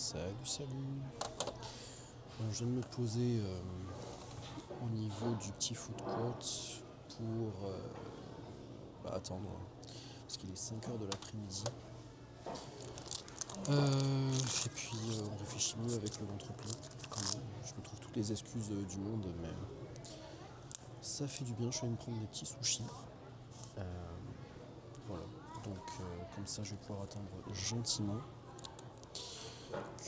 Salut. Je viens de me poser au niveau du petit food court pour attendre, parce qu'il est 5 heures de l'après-midi. Et puis on réfléchit mieux avec le ventre plein. Quand même. Je me trouve toutes les excuses du monde, mais ça fait du bien. Je vais me prendre des petits sushis. Voilà. Donc comme ça je vais pouvoir attendre gentiment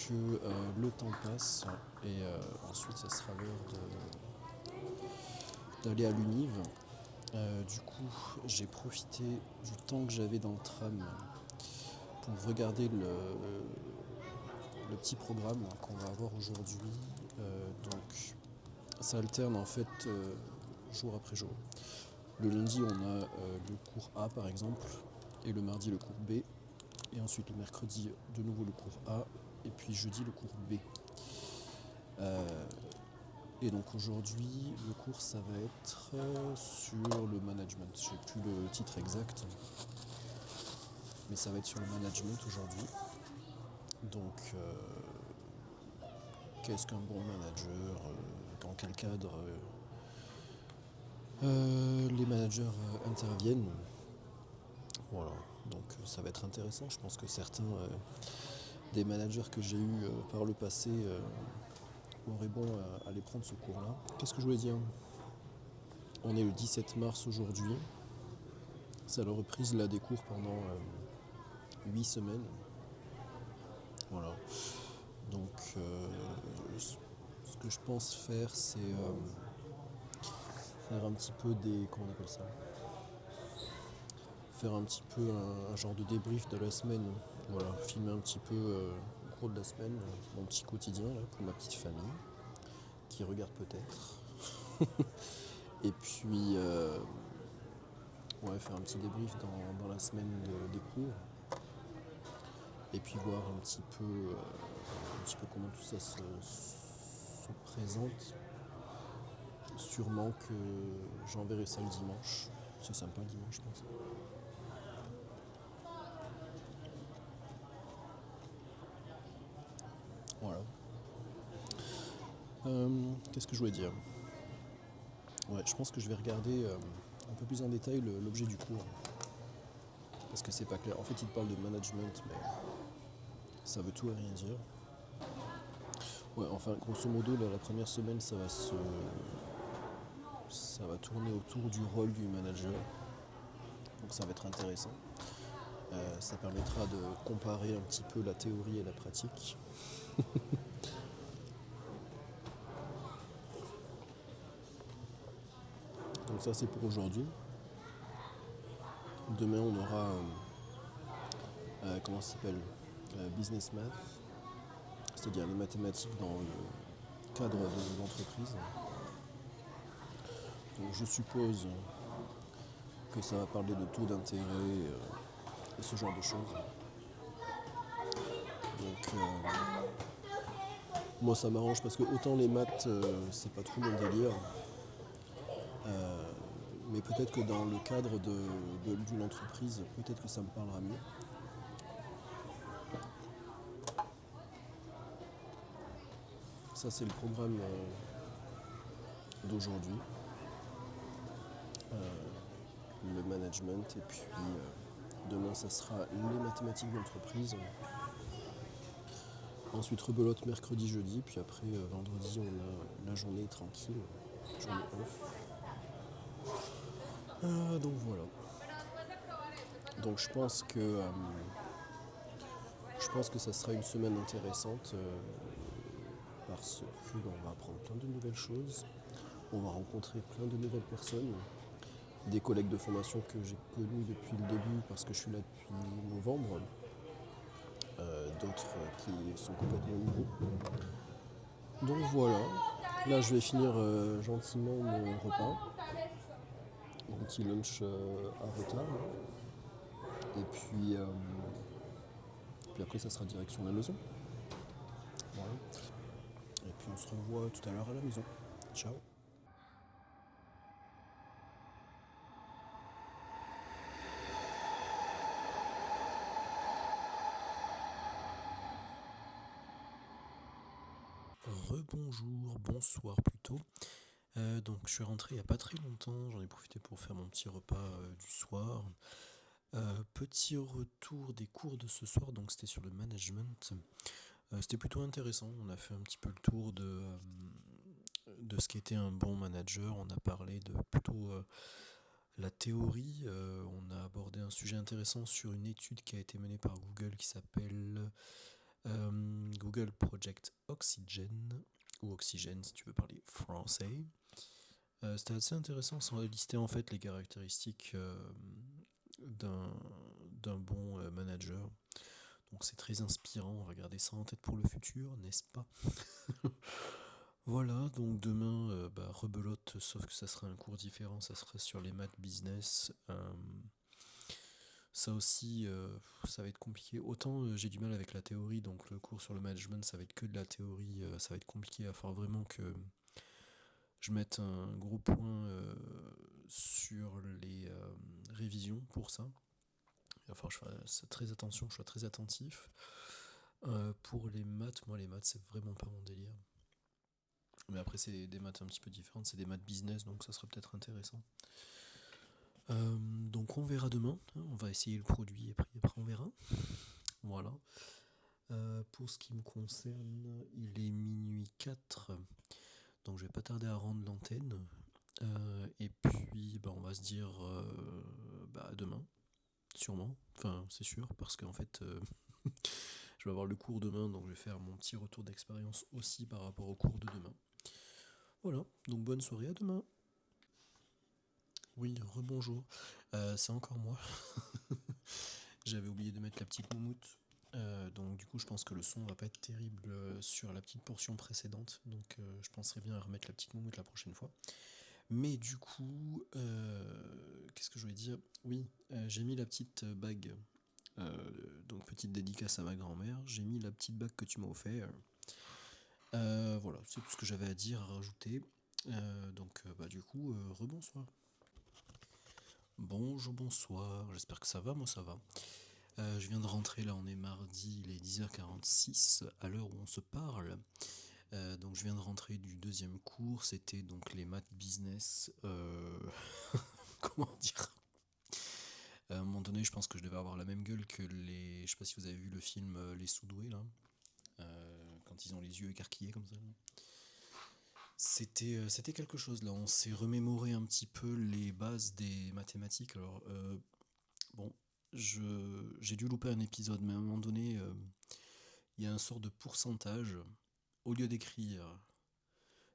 que le temps passe et ensuite ça sera l'heure d'aller à l'Univ. Du coup j'ai profité du temps que j'avais dans le tram pour regarder le petit programme qu'on va avoir aujourd'hui. Donc ça alterne en fait jour après jour. Le lundi on a le cours A par exemple, et le mardi le cours B, et ensuite le mercredi de nouveau le cours A, et puis jeudi le cours B. Et donc aujourd'hui le cours ça va être sur le management. Je sais plus le titre exact, mais ça va être sur le management aujourd'hui. Donc qu'est-ce qu'un bon manager, dans quel cadre les managers interviennent. Voilà, donc ça va être intéressant. Je pense que certains des managers que j'ai eus par le passé auraient bon à aller prendre ce cours-là. Qu'est-ce que je voulais dire ? On est le 17 mars aujourd'hui. C'est la reprise là, des cours pendant 8 semaines. Voilà. Donc ce que je pense faire, c'est faire un petit peu des... Comment on appelle ça ? Faire un petit peu un genre de débrief de la semaine. Voilà, filmer un petit peu le cours de la semaine, mon petit quotidien là, pour ma petite famille, qui regarde peut-être. Et puis faire un petit débrief dans la semaine des cours. Et puis voir un petit peu comment tout ça se présente. Sûrement que j'enverrai ça le dimanche. C'est sympa le dimanche, je pense. Voilà. Qu'est-ce que je voulais dire ? Ouais, je pense que je vais regarder un peu plus en détail l'objet du cours. Parce que c'est pas clair. En fait, il parle de management, mais ça veut tout et rien dire. Ouais, enfin, grosso modo, là, la première semaine, ça va tourner autour du rôle du manager. Donc ça va être intéressant. Ça permettra de comparer un petit peu la théorie et la pratique. Donc ça, c'est pour aujourd'hui. Demain, on aura comment ça s'appelle, business math, c'est-à-dire les mathématiques dans le cadre de l'entreprise. Donc je suppose que ça va parler de taux d'intérêt et ce genre de choses. Donc moi ça m'arrange parce que autant les maths c'est pas trop mon délire, mais peut-être que dans le cadre d'une entreprise, peut-être que ça me parlera mieux. Ça c'est le programme d'aujourd'hui, le management, et puis demain ça sera les mathématiques d'entreprise. Ensuite rebelote mercredi, jeudi, puis après vendredi on a la journée tranquille, journée off. Donc voilà. Donc je pense que ça sera une semaine intéressante parce qu'on va apprendre plein de nouvelles choses, on va rencontrer plein de nouvelles personnes, des collègues de formation que j'ai connus depuis le début parce que je suis là depuis novembre, d'autres qui sont complètement nouveaux. Donc voilà, là je vais finir gentiment mon repas, mon petit lunch à retard, et puis après ça sera direction la maison. Voilà. Et puis on se revoit tout à l'heure à la maison. Ciao. Rebonjour, bonsoir plutôt. Donc je suis rentré il n'y a pas très longtemps, j'en ai profité pour faire mon petit repas du soir. Petit retour des cours de ce soir, donc c'était sur le management. C'était plutôt intéressant, on a fait un petit peu le tour de ce qu'était un bon manager, on a parlé de plutôt la théorie, on a abordé un sujet intéressant sur une étude qui a été menée par Google qui s'appelle Google Project Oxygen, ou Oxygène si tu veux parler français. C'était assez intéressant, ça listait en fait les caractéristiques d'un bon manager. Donc c'est très inspirant, on va garder ça en tête pour le futur, n'est-ce pas? Voilà, donc demain, rebelote, sauf que ça sera un cours différent, ça sera sur les maths business. Ça aussi, ça va être compliqué. Autant j'ai du mal avec la théorie, donc le cours sur le management, ça va être que de la théorie, ça va être compliqué. Il va falloir vraiment que je mette un gros point sur les révisions pour ça. Il va falloir que je fasse très attention, que je sois très attentif. Pour les maths, moi les maths, c'est vraiment pas mon délire. Mais après, c'est des maths un petit peu différentes, c'est des maths business, donc ça sera peut-être intéressant. Donc on verra demain, hein, on va essayer le produit et après on verra. Voilà. Pour ce qui me concerne, il est minuit 4, donc je vais pas tarder à rendre l'antenne. Et puis on va se dire demain, sûrement. Enfin, c'est sûr, parce qu'en fait, je vais avoir le cours demain, donc je vais faire mon petit retour d'expérience aussi par rapport au cours de demain. Voilà, donc bonne soirée, à demain. Oui, rebonjour. C'est encore moi. J'avais oublié de mettre la petite moumoute. Donc du coup je pense que le son va pas être terrible sur la petite portion précédente. Donc je penserais bien à remettre la petite moumoute la prochaine fois. Mais du coup, qu'est-ce que je voulais dire? Oui, j'ai mis la petite bague. Donc petite dédicace à ma grand-mère. J'ai mis la petite bague que tu m'as offert. Voilà, c'est tout ce que j'avais à dire, à rajouter. Du coup, rebonsoir. Bonjour, bonsoir, j'espère que ça va, moi ça va. Je viens de rentrer, là on est mardi, il est 10h46 à l'heure où on se parle. Donc je viens de rentrer du deuxième cours, c'était donc les maths business. Comment dire? À un moment donné, je pense que je devais avoir la même gueule que les. Je sais pas si vous avez vu le film Les Sous-doués là. Quand ils ont les yeux écarquillés comme ça. C'était quelque chose là, on s'est remémoré un petit peu les bases des mathématiques. Alors, bon, j'ai dû louper un épisode, mais à un moment donné, il y a un sort de pourcentage. Au lieu d'écrire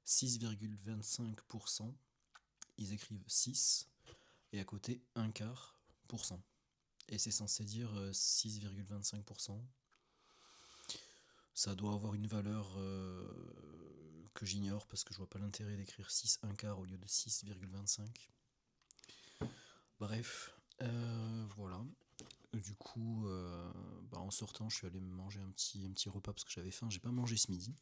6,25%, ils écrivent 6 et à côté un quart pour cent. Et c'est censé dire 6,25%. Ça doit avoir une valeur que j'ignore parce que je vois pas l'intérêt d'écrire 6 un quart au lieu de 6,25. Bref, voilà. Du coup, en sortant, je suis allé me manger un petit repas parce que j'avais faim. J'ai pas mangé ce midi.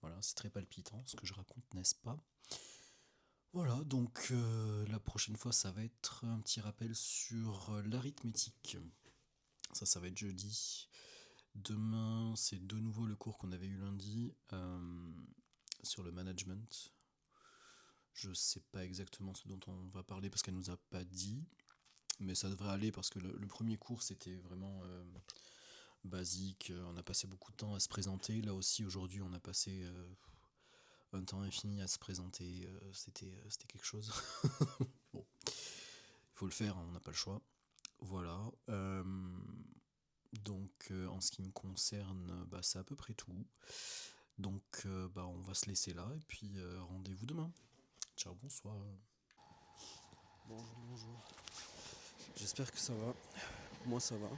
Voilà, c'est très palpitant ce que je raconte, n'est-ce pas? Voilà, donc la prochaine fois, ça va être un petit rappel sur l'arithmétique. Ça va être jeudi. Demain, c'est de nouveau le cours qu'on avait eu lundi sur le management. Je sais pas exactement ce dont on va parler parce qu'elle nous a pas dit, mais ça devrait aller parce que le premier cours c'était vraiment basique. On a passé beaucoup de temps à se présenter. Là aussi, aujourd'hui, on a passé un temps infini à se présenter. C'était quelque chose. Bon, il faut le faire, hein, on n'a pas le choix. Voilà. Donc en ce qui me concerne, c'est à peu près tout. Donc on va se laisser là et puis rendez-vous demain. Ciao, bonsoir. Bonjour, bonjour. J'espère que ça va. Moi ça va.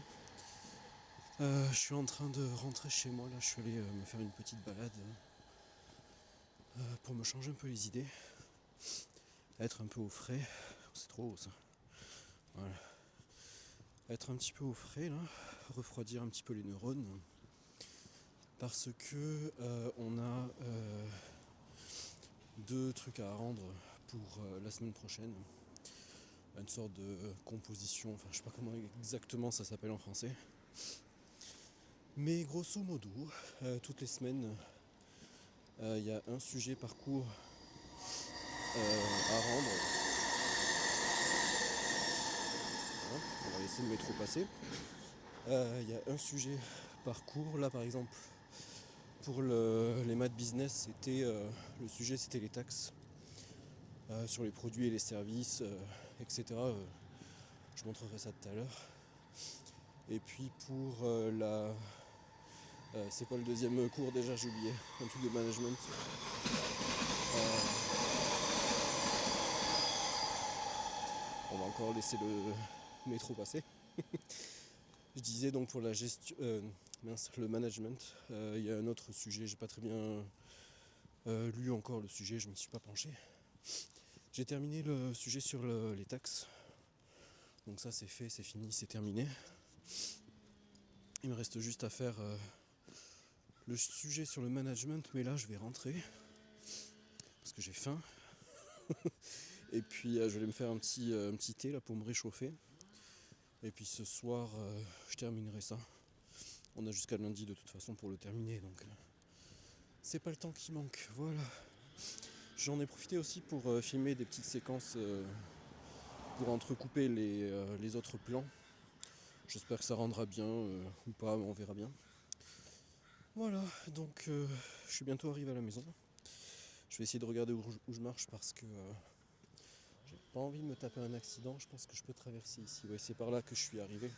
Je suis en train de rentrer chez moi là, je suis allé me faire une petite balade pour me changer un peu les idées. Être un peu au frais. C'est trop haut ça. Voilà. Être un petit peu au frais là, refroidir un petit peu les neurones. Parce que on a deux trucs à rendre pour la semaine prochaine. Une sorte de composition, enfin je sais pas comment exactement ça s'appelle en français. Mais grosso modo, toutes les semaines, Il y a un sujet parcours à rendre. Voilà, on va laisser le métro passer. Il y a un sujet parcours. Là, par exemple, pour les maths business, le sujet c'était les taxes sur les produits et les services, etc. Je montrerai ça tout à l'heure. Et puis pour c'est quoi le deuxième cours déjà, j'ai oublié, un truc de management. Euh, on va encore laisser le métro passer. Je disais donc pour la gestion, le management, il y a un autre sujet, j'ai pas très bien lu encore le sujet, je m'y suis pas penché. J'ai terminé le sujet sur les taxes. Donc ça c'est fait, c'est fini, c'est terminé. Il me reste juste à faire le sujet sur le management, mais là je vais rentrer parce que j'ai faim. Et puis je vais me faire un petit thé là pour me réchauffer. Et puis ce soir je terminerai ça. On a jusqu'à lundi de toute façon pour le terminer, donc c'est pas le temps qui manque. Voilà. J'en ai profité aussi pour filmer des petites séquences pour entrecouper les autres plans. J'espère que ça rendra bien ou pas, on verra bien. Voilà, donc je suis bientôt arrivé à la maison. Je vais essayer de regarder où je marche parce que j'ai pas envie de me taper un accident. Je pense que je peux traverser ici. Ouais, c'est par là que je suis arrivé.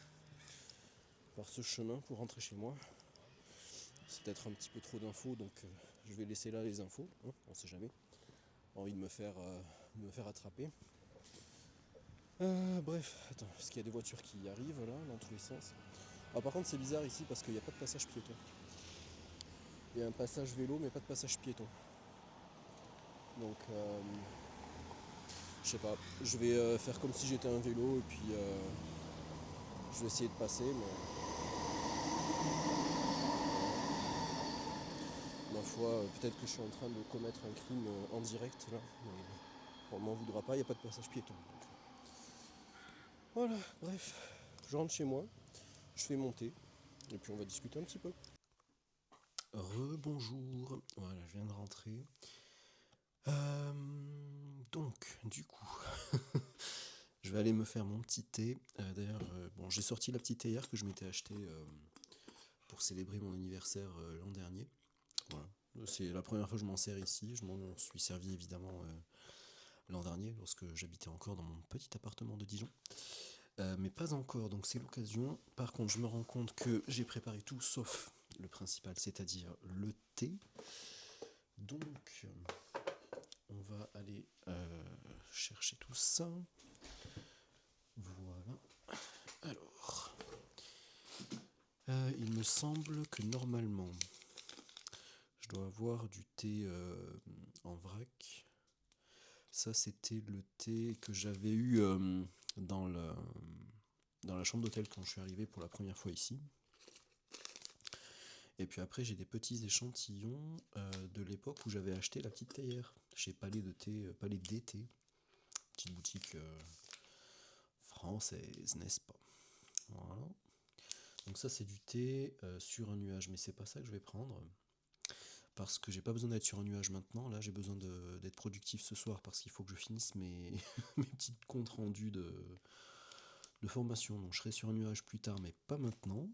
Par ce chemin pour rentrer chez moi. C'est peut-être un petit peu trop d'infos, donc je vais laisser là les infos. Hein, on sait jamais. Envie de me faire attraper. Bref, attends, parce qu'il y a des voitures qui arrivent là, dans tous les sens. Ah, par contre, c'est bizarre ici parce qu'il n'y a pas de passage piéton. Il y a un passage vélo, mais pas de passage piéton. Donc, je sais pas. Je vais faire comme si j'étais un vélo et puis je vais essayer de passer, mais ma foi, peut-être que je suis en train de commettre un crime en direct là. Mais on m'en voudra pas, il n'y a pas de passage piéton. Donc, voilà, bref. Je rentre chez moi, je fais monter et puis on va discuter un petit peu. Rebonjour, voilà, je viens de rentrer. Donc, du coup, je vais aller me faire mon petit thé. D'ailleurs, bon, j'ai sorti la petite théière que je m'étais achetée pour célébrer mon anniversaire l'an dernier. Voilà. C'est la première fois que je m'en sers ici. Je m'en suis servi évidemment l'an dernier lorsque j'habitais encore dans mon petit appartement de Dijon. Mais pas encore, donc c'est l'occasion. Par contre, je me rends compte que j'ai préparé tout sauf le principal, c'est-à-dire le thé. Donc, on va aller chercher tout ça. Voilà. Alors, il me semble que normalement, je dois avoir du thé en vrac. Ça, c'était le thé que j'avais eu dans la chambre d'hôtel quand je suis arrivé pour la première fois ici. Et puis après, j'ai des petits échantillons de l'époque où j'avais acheté la petite théière chez Palais de Thé, Palais d'été, petite boutique française, n'est-ce pas? Voilà. Donc ça, c'est du thé sur un nuage, mais c'est pas ça que je vais prendre. Parce que j'ai pas besoin d'être sur un nuage maintenant. Là, j'ai besoin d'être productif ce soir parce qu'il faut que je finisse mes petites comptes rendus de formation. Donc je serai sur un nuage plus tard, mais pas maintenant.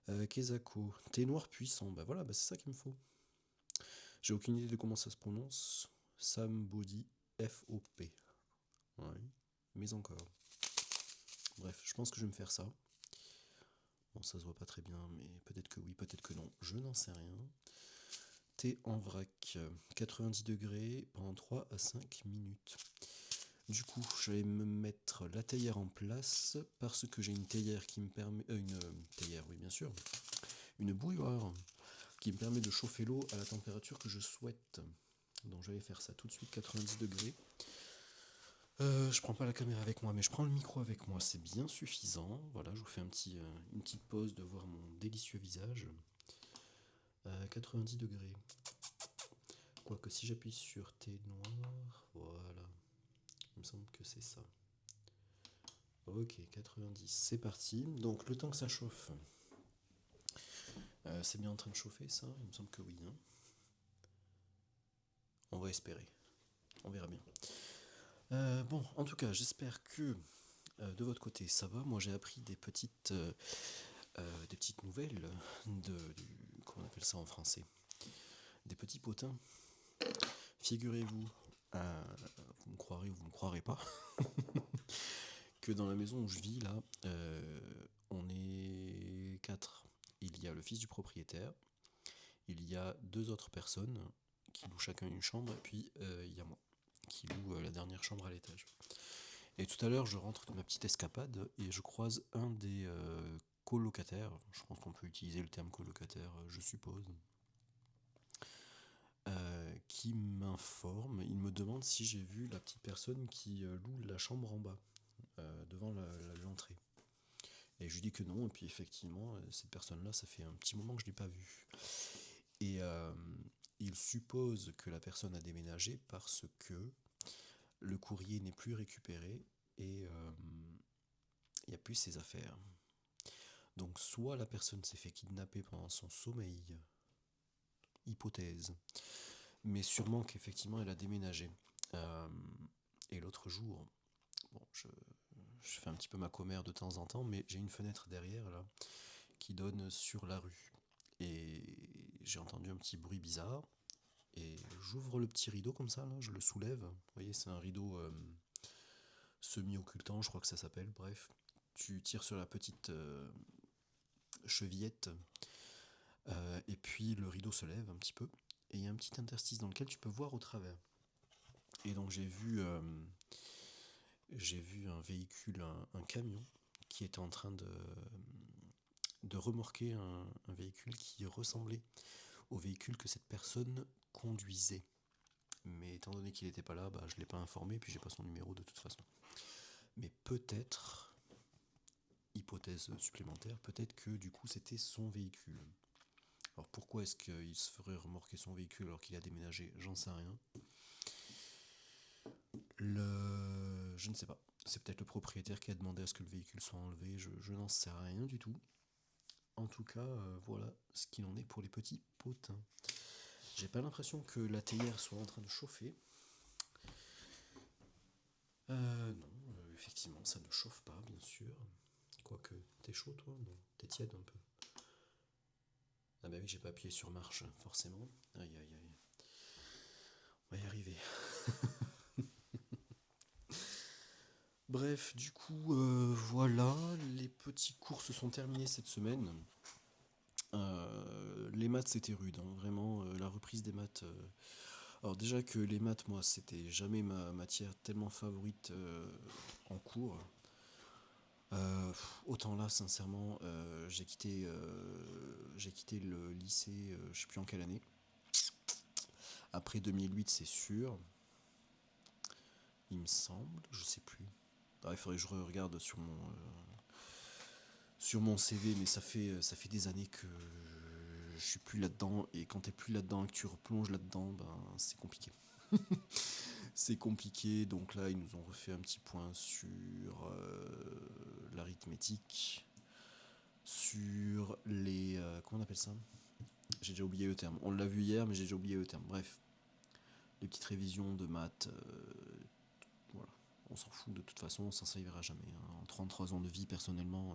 Voilà. Kezako, thé noir puissant. Bah voilà, c'est ça qu'il me faut. J'ai aucune idée de comment ça se prononce. Sam Body FOP. Ouais, mais encore. Bref, je pense que je vais me faire ça. Bon, ça se voit pas très bien, mais peut-être que oui, peut-être que non. Je n'en sais rien. Thé en vrac, 90 degrés pendant 3 à 5 minutes. Du coup, je vais me mettre la théière en place parce que j'ai une théière qui me permet. Une théière, oui, bien sûr. Une bouilloire qui me permet de chauffer l'eau à la température que je souhaite. Donc, je vais faire ça tout de suite, 90 degrés. Je prends pas la caméra avec moi, mais je prends le micro avec moi, c'est bien suffisant. Voilà, je vous fais une petite pause de voir mon délicieux visage. 90 degrés. Quoique si j'appuie sur thé noir, voilà. Il me semble que c'est ça. Ok, 90, c'est parti. Donc le temps que ça chauffe, C'est bien en train de chauffer ça? Il me semble que oui, hein. On va espérer. On verra bien. Bon, en tout cas, j'espère que de votre côté ça va. Moi j'ai appris des petites nouvelles comment on appelle ça en français? Des petits potins. Figurez-vous, vous me croirez ou vous me croirez pas, que dans la maison où je vis là, on est quatre. Il y a le fils du propriétaire, il y a deux autres personnes qui louent chacun une chambre, et puis il y a moi qui loue la dernière chambre à l'étage. Et tout à l'heure, je rentre de ma petite escapade et je croise un des colocataires. Je pense qu'on peut utiliser le terme colocataire, je suppose. Qui m'informe, il me demande si j'ai vu la petite personne qui loue la chambre en bas, devant l'entrée. Et je lui dis que non, et puis effectivement, cette personne-là, ça fait un petit moment que je ne l'ai pas vue. Et il suppose que la personne a déménagé parce que le courrier n'est plus récupéré et il n'y a plus ses affaires. Donc soit la personne s'est fait kidnapper pendant son sommeil, hypothèse, mais sûrement qu'effectivement elle a déménagé. Euh, et l'autre jour, bon, je fais un petit peu ma commère de temps en temps, mais j'ai une fenêtre derrière là qui donne sur la rue. Et j'ai entendu un petit bruit bizarre. Et j'ouvre le petit rideau comme ça, là, je le soulève. Vous voyez, c'est un rideau semi-occultant, je crois que ça s'appelle. Bref, tu tires sur la petite chevillette, et puis le rideau se lève un petit peu. Et il y a un petit interstice dans lequel tu peux voir au travers. Et donc j'ai vu un véhicule, un camion, qui était en train de remorquer un véhicule qui ressemblait au véhicule que cette personne conduisait. Mais étant donné qu'il n'était pas là, bah, je ne l'ai pas informé, puis j'ai pas son numéro de toute façon. Mais peut-être, hypothèse supplémentaire, peut-être que du coup c'était son véhicule. Alors pourquoi est-ce qu'il se ferait remorquer son véhicule alors qu'il a déménagé? J'en sais rien. Je ne sais pas. C'est peut-être le propriétaire qui a demandé à ce que le véhicule soit enlevé, je n'en sais rien du tout. En tout cas, voilà ce qu'il en est pour les petits potins. J'ai pas l'impression que la théière soit en train de chauffer. Non, effectivement, ça ne chauffe pas, bien sûr. Quoique, t'es chaud toi? Non, t'es tiède un peu. Ah bah oui, j'ai pas appuyé sur marche, forcément. Aïe aïe aïe. On va y arriver. Bref, du coup, voilà, les petits cours se sont terminés cette semaine. Les maths c'était rude, hein, vraiment, la reprise des maths. Alors déjà que les maths, moi, c'était jamais ma matière tellement favorite en cours. Autant là, sincèrement, j'ai quitté le lycée, je sais plus en quelle année. Après 2008, c'est sûr. Il me semble, je sais plus. Ah, il faudrait que je regarde sur mon CV, mais ça fait des années que je suis plus là-dedans. Et quand t'es plus là-dedans et que tu replonges là-dedans, ben c'est compliqué. C'est compliqué, donc là ils nous ont refait un petit point sur l'arithmétique, sur les... comment on appelle ça? J'ai déjà oublié le terme. On l'a vu hier, mais j'ai déjà oublié le terme. Bref, les petites révisions de maths, voilà. On s'en fout de toute façon, ça s'arrivera jamais, hein. En 33 ans de vie, personnellement,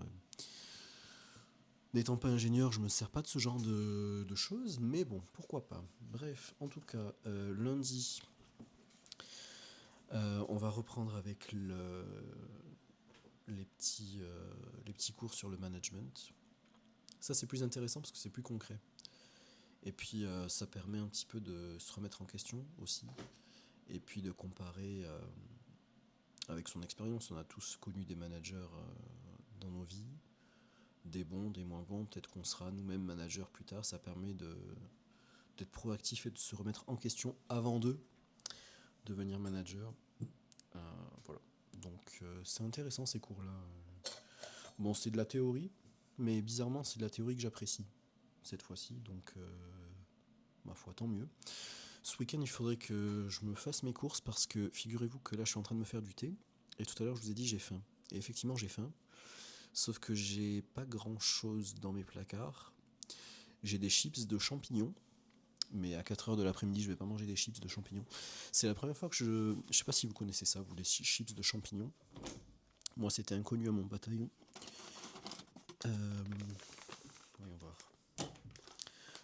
n'étant pas ingénieur, je me sers pas de ce genre de choses, mais bon, pourquoi pas. Bref, en tout cas, lundi, on va reprendre avec les petits cours sur le management. Ça, c'est plus intéressant parce que c'est plus concret. Et puis, ça permet un petit peu de se remettre en question aussi. Et puis de comparer avec son expérience. On a tous connu des managers dans nos vies, des bons, des moins bons. Peut-être qu'on sera nous-mêmes managers plus tard. Ça permet d'être proactif et de se remettre en question avant de devenir manager. Voilà. Donc c'est intéressant ces cours-là. Bon, c'est de la théorie, mais bizarrement, c'est de la théorie que j'apprécie cette fois-ci. Donc, ma foi, tant mieux. Ce week-end, il faudrait que je me fasse mes courses parce que figurez-vous que là, je suis en train de me faire du thé. Et tout à l'heure, je vous ai dit, j'ai faim. Et effectivement, j'ai faim. Sauf que j'ai pas grand-chose dans mes placards. J'ai des chips de champignons, mais à 4 heures de l'après-midi, je vais pas manger des chips de champignons. C'est la première fois que je sais pas si vous connaissez ça, vous, les chips de champignons. Moi, c'était inconnu à mon bataillon. Voyons voir.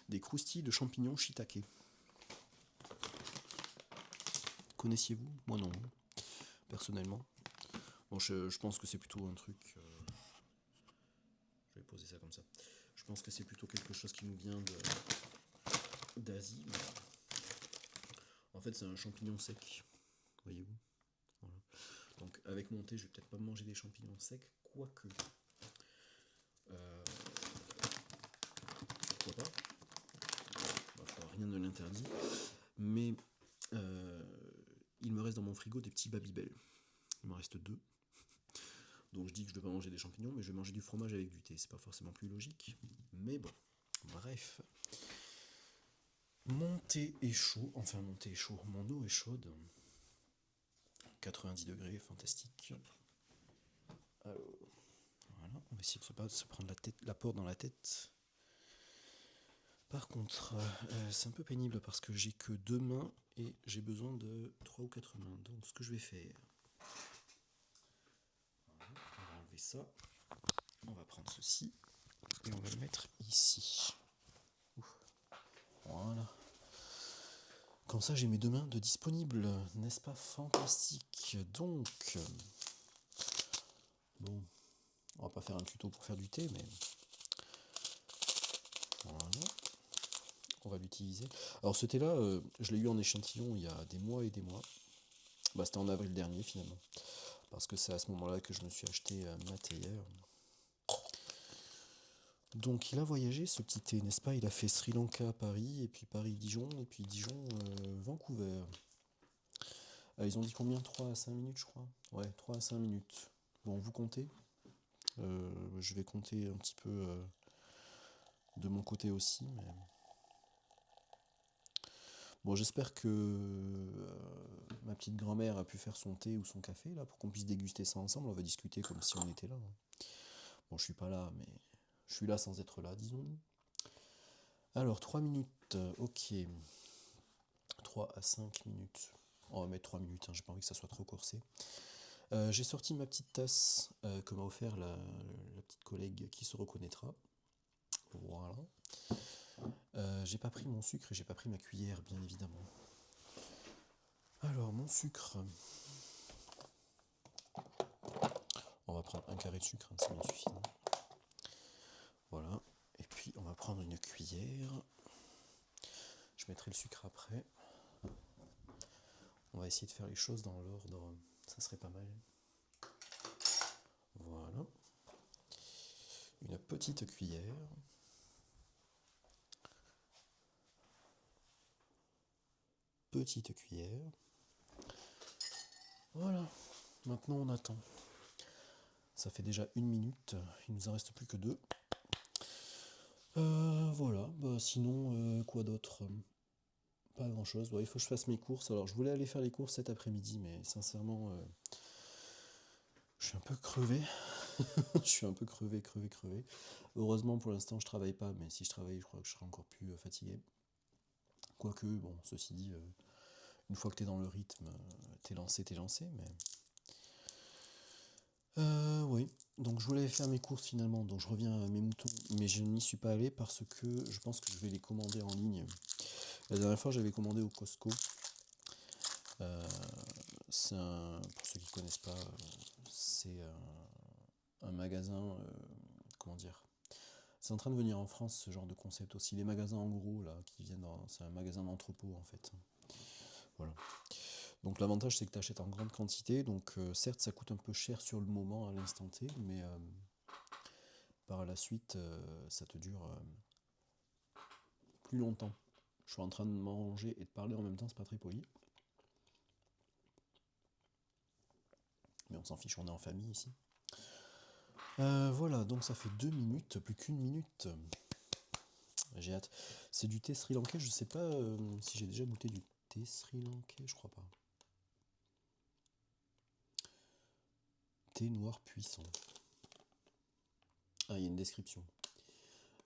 Des croustilles de champignons shiitake. Connaissiez-vous? Moi non, personnellement. Bon, je pense que c'est plutôt un truc. Je vais poser ça comme ça. Je pense que c'est plutôt quelque chose qui nous vient d'Asie. En fait, c'est un champignon sec. Voyez-vous? Voilà. Donc, avec mon thé, je vais peut-être pas manger des champignons secs, quoique. Pourquoi pas? Enfin, rien ne l'interdit. Mais il me reste dans mon frigo des petits Babybel. Il m'en reste 2. Donc je dis que je ne vais pas manger des champignons, mais je vais manger du fromage avec du thé. C'est pas forcément plus logique. Mais bon, bref. Mon thé est chaud. Enfin, mon thé est chaud. Mon eau est chaude. 90 degrés, fantastique. Alors, voilà. On va essayer de se prendre la porte dans la tête. Par contre, c'est un peu pénible parce que j'ai que 2 mains et j'ai besoin de 3 ou 4 mains. Donc ce que je vais faire, voilà, on va enlever ça, on va prendre ceci et on va le mettre ici. Ouf. Voilà. Comme ça j'ai mes 2 mains de disponibles, n'est-ce pas fantastique? Donc, bon, on va pas faire un tuto pour faire du thé, mais voilà. On va l'utiliser. Alors ce thé là, je l'ai eu en échantillon il y a des mois et des mois. Bah, c'était en avril dernier finalement. Parce que c'est à ce moment-là que je me suis acheté ma théière. Donc il a voyagé ce petit thé, n'est-ce pas? Il a fait Sri Lanka, Paris, et puis Paris-Dijon, et puis Dijon-Vancouver. Ils ont dit combien? 3 à 5 minutes je crois. Ouais, 3 à 5 minutes. Bon, vous comptez. Je vais compter un petit peu de mon côté aussi, mais... Bon, j'espère que ma petite grand-mère a pu faire son thé ou son café, là, pour qu'on puisse déguster ça ensemble. On va discuter comme si on était là. Bon, je suis pas là, mais je suis là sans être là, disons. Alors, 3 minutes, ok. 3 à 5 minutes. On va mettre 3 minutes, hein, j'ai pas envie que ça soit trop corsé. J'ai sorti ma petite tasse que m'a offert la petite collègue qui se reconnaîtra. Voilà. J'ai pas pris mon sucre et j'ai pas pris ma cuillère, bien évidemment. Alors, mon sucre. On va prendre un carré de sucre, hein, c'est bien suffisant. Voilà. Et puis, on va prendre une cuillère. Je mettrai le sucre après. On va essayer de faire les choses dans l'ordre. Ça serait pas mal. Voilà. Une petite cuillère. Petite cuillère. Voilà. Maintenant, on attend. Ça fait déjà 1 minute. Il nous en reste plus que 2. Voilà. Bah, sinon, quoi d'autre? Pas grand chose. Bon, il faut que je fasse mes courses. Alors, je voulais aller faire les courses cet après-midi, mais sincèrement, je suis un peu crevé. Je suis un peu crevé. Heureusement, pour l'instant, je travaille pas, mais si je travaillais, je crois que je serais encore plus fatigué. Quoique, bon, ceci dit, une fois que t'es dans le rythme, t'es lancé, mais... Oui, donc je voulais faire mes courses finalement, donc je reviens à mes moutons, mais je n'y suis pas allé parce que je pense que je vais les commander en ligne. La dernière fois, j'avais commandé au Costco. Pour ceux qui ne connaissent pas, c'est un magasin, comment dire, c'est en train de venir en France ce genre de concept aussi. Les magasins en gros là, c'est un magasin d'entrepôt en fait. Voilà. Donc l'avantage c'est que tu achètes en grande quantité, donc certes ça coûte un peu cher sur le moment à l'instant T, mais par la suite ça te dure plus longtemps. Je suis en train de manger et de parler en même temps, c'est pas très poli. Mais on s'en fiche, on est en famille ici. Voilà, donc ça fait 2 minutes, plus qu'1 minute. J'ai hâte. C'est du thé sri-lankais, je sais pas si j'ai déjà goûté du thé sri-lankais, je crois pas. Thé noir puissant. Ah, il y a une description.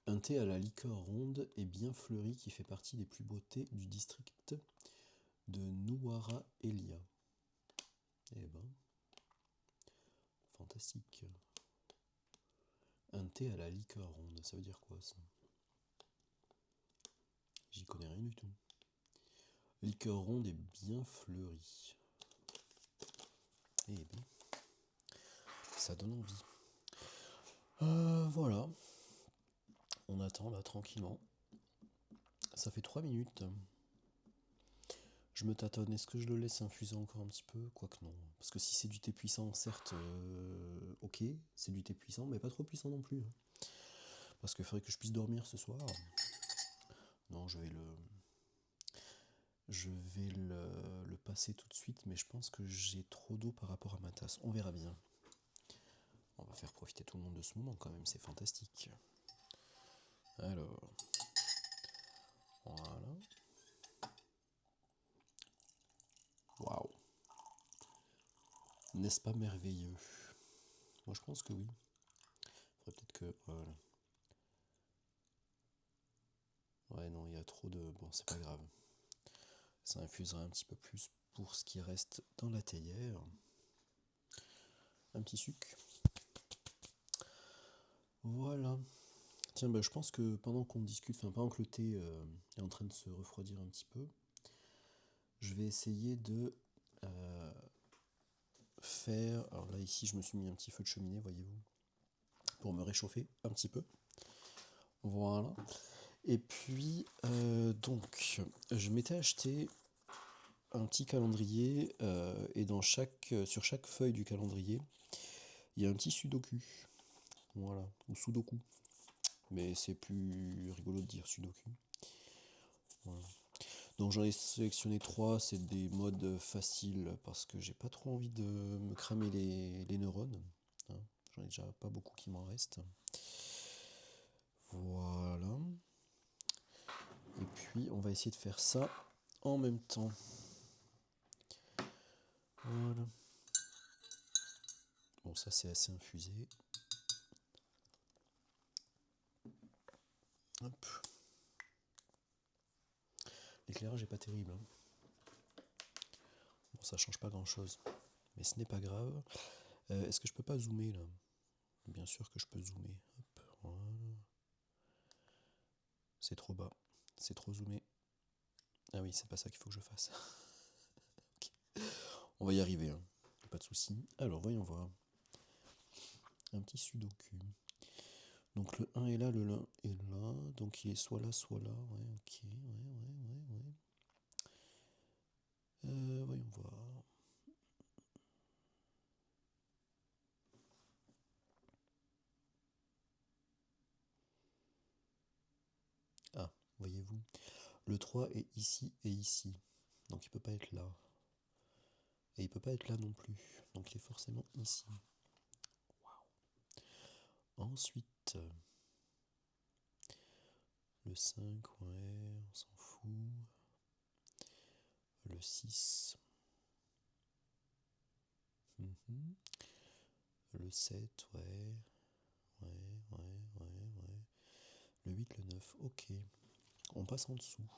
Un thé à la liqueur ronde et bien fleuri qui fait partie des plus beaux thés du district de Nuwara Elia. Eh ben, fantastique. Un thé à la liqueur ronde, ça veut dire quoi ça? J'y connais rien du tout. Liqueur ronde et bien fleurie. Eh ben, ça donne envie. Voilà. On attend là tranquillement. Ça fait 3 minutes. Je me tâtonne, est-ce que je le laisse infuser encore un petit peu? Quoique non. Parce que si c'est du thé puissant, certes, ok, c'est du thé puissant, mais pas trop puissant non plus. Parce qu'il faudrait que je puisse dormir ce soir. Non, je vais le passer tout de suite, mais je pense que j'ai trop d'eau par rapport à ma tasse. On verra bien. On va faire profiter tout le monde de ce moment quand même, c'est fantastique. Alors, voilà. Waouh. N'est-ce pas merveilleux? Moi je pense que oui. Faudrait peut-être que... Voilà. Ouais, non, il y a trop de... Bon, c'est pas grave. Ça infusera un petit peu plus pour ce qui reste dans la théière. Un petit sucre. Voilà. Tiens, bah, je pense que pendant qu'on discute, enfin pendant que le thé est en train de se refroidir un petit peu, je vais essayer de faire... Alors là, ici, je me suis mis un petit feu de cheminée, voyez-vous, pour me réchauffer un petit peu. Voilà. Et puis, donc, je m'étais acheté un petit calendrier et sur chaque feuille du calendrier, il y a un petit sudoku. Voilà, ou sudoku. Mais c'est plus rigolo de dire sudoku. Voilà. Donc j'en ai sélectionné 3, c'est des modes faciles parce que j'ai pas trop envie de me cramer les neurones. Hein. J'en ai déjà pas beaucoup qui m'en restent. Voilà. Et puis on va essayer de faire ça en même temps. Voilà. Bon, ça c'est assez infusé. Hop. L'éclairage est pas terrible. Hein. Bon, ça change pas grand chose. Mais ce n'est pas grave. Est-ce que je peux pas zoomer là? Bien sûr que je peux zoomer. Hop, voilà. C'est trop bas. C'est trop zoomé. Ah oui, c'est pas ça qu'il faut que je fasse. Okay. On va y arriver. Hein. Pas de souci. Alors, voyons voir. Un petit sudoku. Donc le 1 est là, le 1 est là. Donc il est soit là, soit là. Ouais, ok. Ouais. Voyons voir. Ah, voyez-vous. Le 3 est ici et ici. Donc il peut pas être là. Et il peut pas être là non plus. Donc il est forcément ici. Wow. Ensuite, le 5, ouais, on s'en fout. Le 6. Le 7, ouais. Le 8, le 9, ok. On passe en dessous.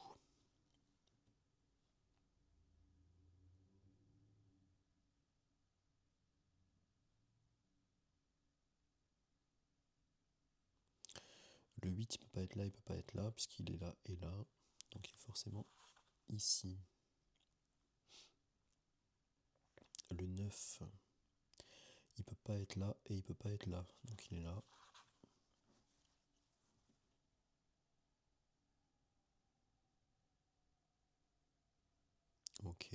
Le 8, il peut pas être là, il peut pas être là, puisqu'il est là et là. Donc il est forcément ici. Le 9, il peut pas être là et il peut pas être là. Donc il est là. Ok.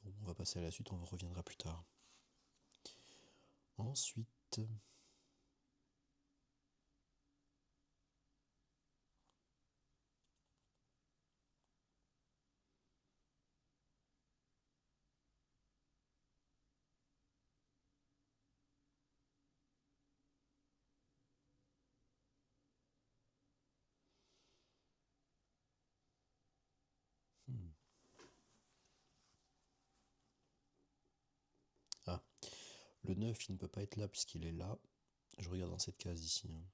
Bon, on va passer à la suite, on reviendra plus tard. Ensuite, hmm. Ah, le 9, il ne peut pas être là puisqu'il est là. Je regarde dans cette case ici. Hein.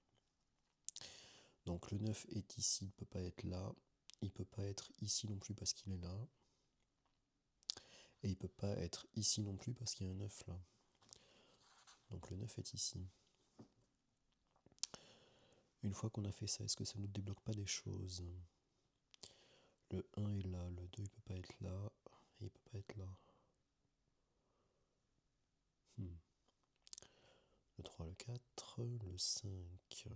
Donc le 9 est ici, il ne peut pas être là. Il ne peut pas être ici non plus parce qu'il est là. Et il ne peut pas être ici non plus parce qu'il y a un 9 là. Donc le 9 est ici. Une fois qu'on a fait ça, est-ce que ça ne nous débloque pas des choses? Le 1 est là, le 2 il peut pas être là, et il peut pas être là. Le 3, le 4, le 5 il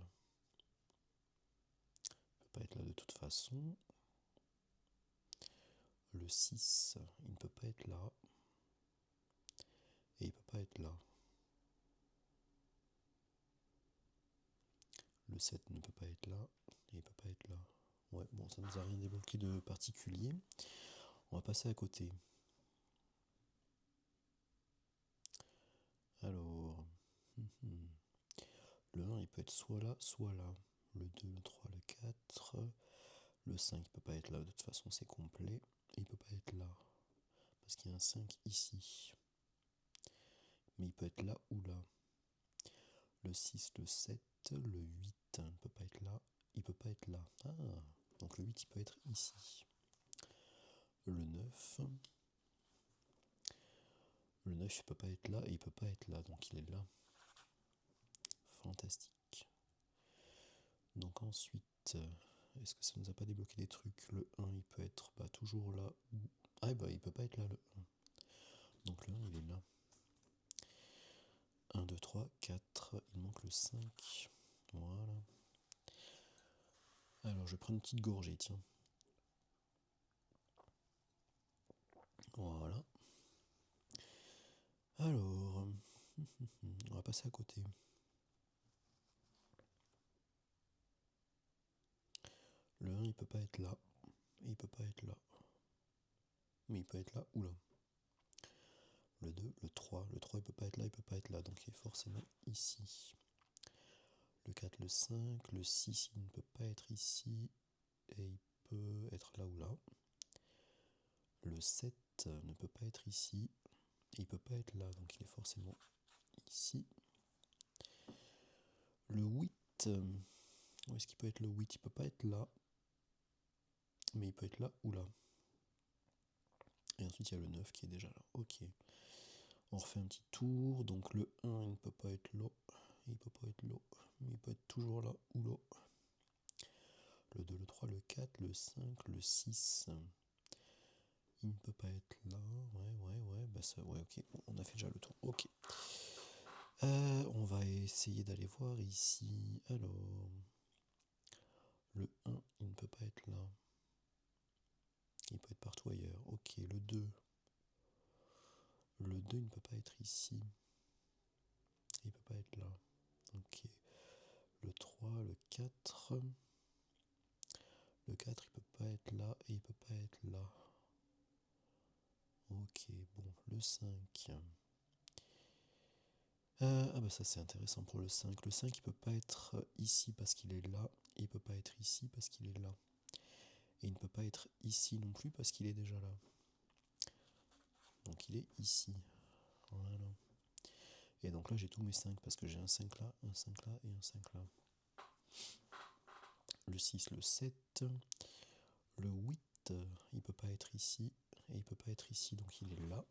peut pas être là de toute façon. Le 6, il ne peut pas être là, et il peut pas être là. Le 7 ne peut pas être là, et il peut pas être là. Ouais, bon, ça nous a rien débloqué de particulier. On va passer à côté. Alors, le 1, il peut être soit là, soit là. Le 2, le 3, le 4. Le 5, il peut pas être là, de toute façon, c'est complet. Et il peut pas être là, parce qu'il y a un 5 ici. Mais il peut être là ou là. Le 6, le 7, le 8 ne peut pas être là. Il peut pas être là. Ah, donc le 8, il peut être ici. Le 9. Le 9, il peut pas être là et il peut pas être là. Donc il est là. Fantastique. Donc ensuite, est-ce que ça nous a pas débloqué des trucs? Le 1, il peut être toujours là. Ah bah il peut pas être là le 1. Donc le 1, il est là. 1, 2, 3, 4. Il manque le 5. Voilà. Alors je prends une petite gorgée, tiens. Voilà. Alors, on va passer à côté. Le 1, il peut pas être là. Et il peut pas être là. Mais il peut être là ou là. Le 2, le 3. Le 3, il peut pas être là, il peut pas être là. Donc il est forcément ici. Le 4, le 5. Le 6, il ne peut pas être ici. Et il peut être là ou là. Le 7 ne peut pas être ici. Et il peut pas être là. Donc il est forcément ici. Le 8. Où est-ce qu'il peut être le 8? Il peut pas être là. Mais il peut être là ou là. Et ensuite il y a le 9 qui est déjà là. Ok. On refait un petit tour. Donc le 1 il ne peut pas être là. Il ne peut pas être là. Mais il peut être toujours là ou là. Le 2, le 3, le 4, le 5, le 6. Il ne peut pas être là. Ouais. Bah ça, ouais, ok. Bon, on a fait déjà le tour. Ok. On va essayer d'aller voir ici. Alors. Le 1, il ne peut pas être là. Il peut être partout ailleurs. Ok. Le 2. Le 2, il ne peut pas être ici. Il ne peut pas être là. Ok. Le 3, le 4. Le 4, il peut pas être là et il peut pas être là. Ok, bon, le 5. Ah bah ça c'est intéressant pour le 5. Le 5 il peut pas être ici parce qu'il est là. Et il peut pas être ici parce qu'il est là. Et il ne peut pas être ici non plus parce qu'il est déjà là. Donc il est ici. Voilà. Et donc là j'ai tous mes 5 parce que j'ai un 5 là, un 5 là et un 5 là. Le 6, le 7. Le 8, il peut pas être ici. Et il peut pas être ici donc il est là.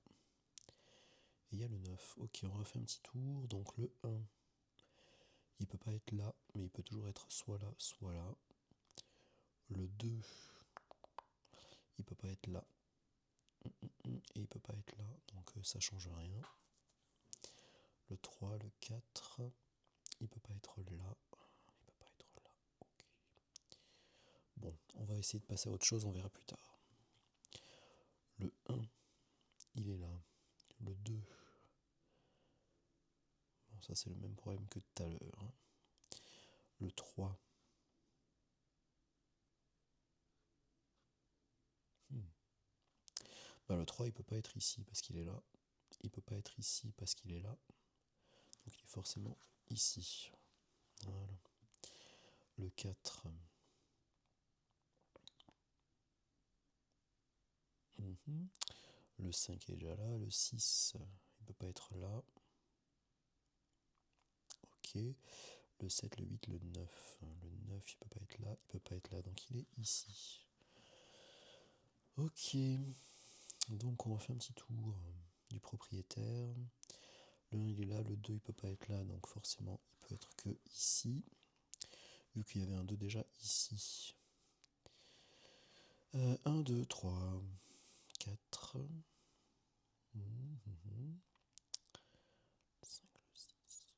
Et il y a le 9. Ok, on refait un petit tour. Donc le 1, il peut pas être là, mais il peut toujours être soit là, soit là. Le 2, il peut pas être là. Et il peut pas être là, donc ça change rien. Le 3, le 4, il peut pas être là. Il peut pas être là. Ok. Bon, on va essayer de passer à autre chose, on verra plus tard. Le 1, il est là. Le 2, bon, ça c'est le même problème que tout à l'heure. Hein. Le 3, bah, le 3 il peut pas être ici parce qu'il est là. Il peut pas être ici parce qu'il est là. Donc il est forcément ici. Voilà. Le 4. Le 5 est déjà là. Le 6, il peut pas être là. ok. Le 7, le 8, le 9. Le 9, il peut pas être là, il peut pas être là, donc il est ici. Ok, donc on refait un petit tour du propriétaire. Le 1 il est là, le 2 il peut pas être là, donc forcément il peut être que ici. Vu qu'il y avait un 2 déjà ici. 1, 2, 3, 4. 5, 6.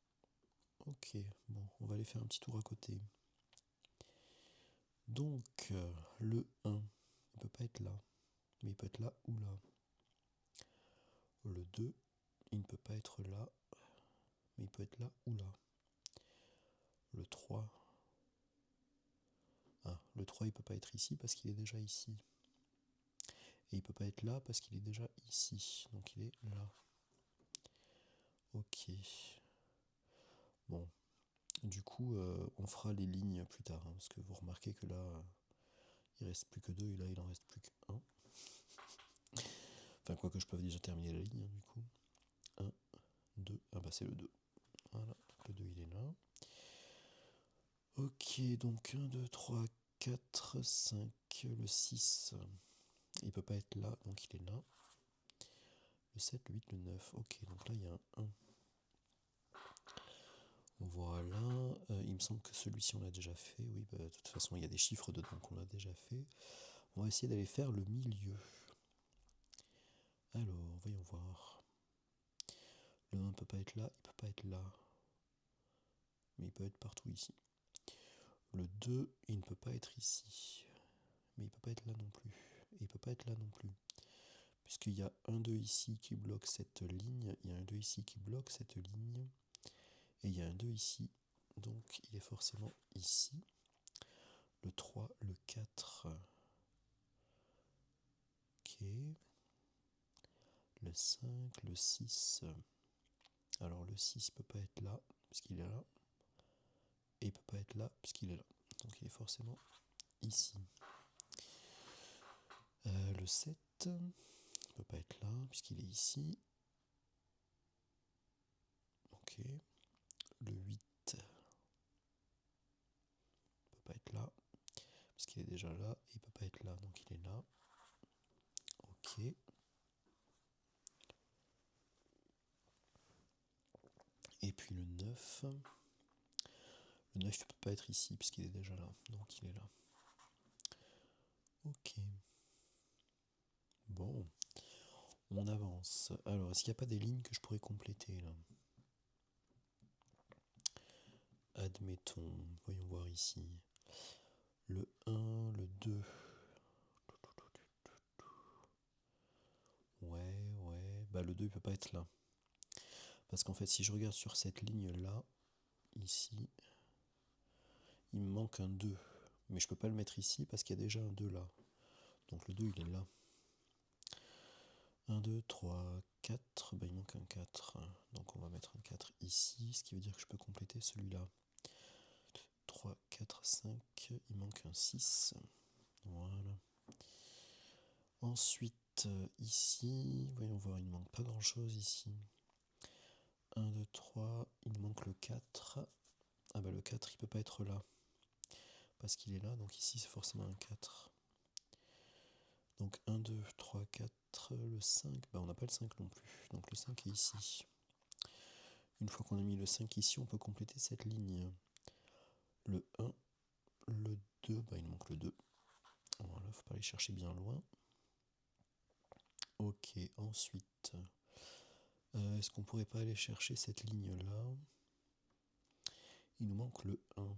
Ok, bon, on va aller faire un petit tour à côté. Donc, le 1, il peut pas être là, mais il peut être là ou là. Le 2, il ne peut pas être là, mais il peut être là ou là. Le 3, le 3 il peut pas être ici parce qu'il est déjà ici. Et il peut pas être là parce qu'il est déjà ici, donc il est là. Ok. Bon, du coup, on fera les lignes plus tard, hein, parce que vous remarquez que là, il reste plus que 2 et là, il en reste plus que 1. Enfin, quoi que je peux déjà terminer la ligne, hein, du coup. 1, 2, ah bah c'est le 2. Voilà, le 2 il est là. Ok, donc 1, 2, 3, 4, 5, le 6, il peut pas être là, donc il est là. Le 7, le 8, le 9, ok, donc là il y a un 1. Voilà, il me semble que celui-ci on l'a déjà fait, oui, bah, de toute façon il y a des chiffres dedans qu'on l'a déjà fait. On va essayer d'aller faire le milieu. Alors, voyons voir. Le 1 ne peut pas être là, il peut pas être là. Mais il peut être partout ici. Le 2, il ne peut pas être ici. Mais il peut pas être là non plus. Et il peut pas être là non plus. Puisqu'il y a un 2 ici qui bloque cette ligne, il y a un 2 ici qui bloque cette ligne, et il y a un 2 ici, donc il est forcément ici. Le 3, le 4, ok. Le 5, le 6, alors le 6 peut pas être là, puisqu'il est là, et il peut pas être là, puisqu'il est là. Donc il est forcément ici. Le 7 ne peut pas être là, puisqu'il est ici. Ok. Le 8 ne peut pas être là, puisqu'il est déjà là, et il peut pas être là, donc il est là. Ok. Et puis le 9. Le 9 ne peut pas être ici, puisqu'il est déjà là, donc il est là. Ok. Bon. On avance. Alors, est-ce qu'il n'y a pas des lignes que je pourrais compléter là? Admettons, voyons voir ici. Le 1, le 2. Ouais. Bah le 2 il peut pas être là. Parce qu'en fait, si je regarde sur cette ligne-là, ici, il me manque un 2. Mais je peux pas le mettre ici parce qu'il y a déjà un 2 là. Donc le 2 il est là. 1, 2, 3, 4. Bah il manque un 4. Donc on va mettre un 4 ici, ce qui veut dire que je peux compléter celui-là. 3, 4, 5. Il manque un 6. Voilà. Ensuite, ici, voyons voir, il ne manque pas grand chose ici. 1, 2, 3, il manque le 4. Ah bah le 4 il peut pas être là. Parce qu'il est là, donc ici c'est forcément un 4. Donc 1, 2, 3, 4, le 5, bah on n'a pas le 5 non plus. Donc le 5 est ici. Une fois qu'on a mis le 5 ici, on peut compléter cette ligne. Le 1, le 2, bah il manque le 2. Voilà, faut pas aller chercher bien loin. Ok, ensuite, est-ce qu'on pourrait pas aller chercher cette ligne-là? Il nous manque le 1,